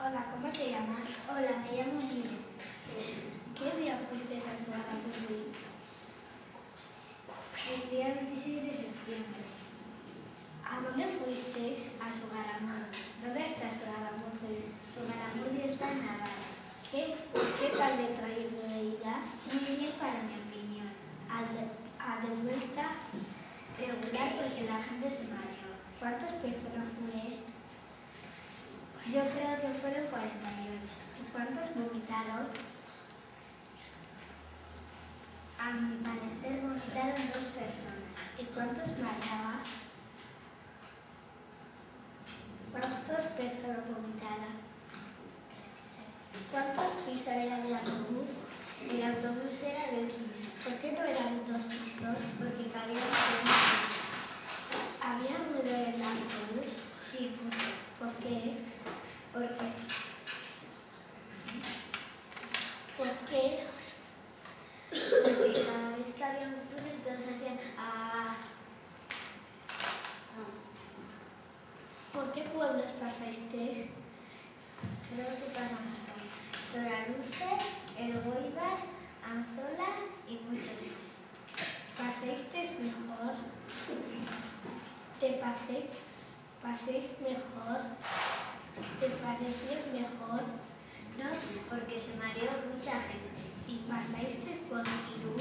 Hola, ¿cómo te llamas? Hola, me llamo Miriam. ¿Qué día fuiste a jugar a fútbol? El día 26 de septiembre, ¿A dónde fuisteis? a Sogaramurdi. ¿Dónde está Sogaramurdi? Sogaramurdi está en Navarra. ¿Qué tal de trayecto de ida? Muy bien para mi opinión. ¿A de vuelta? Regular porque la gente se mareó. ¿Cuántas personas fue? Yo creo que fueron 48. ¿Y cuántos vomitaron? A mi parecer vomitaron 2 personas. ¿Y cuántos mareaba? ¿Cuántas personas vomitaron? ¿Cuántos pisos era de autobús? El autobús era de 1 piso, ¿Por qué no eran 2 pisos? porque cabía solo 1 piso. ¿Había ruido en el autobús? Sí, ¿Por qué? porque cada vez que había un túnel todos hacían ¡ah! ¿Por qué pueblos pasasteis? Creo que pasamos por Soraluce, Elgoibar, Anzola y muchos más. ¿Pasasteis mejor? ¿Paséis mejor? ¿Te pareció mejor? No, porque se mareó mucha gente. ¿Y pasasteis por Irún?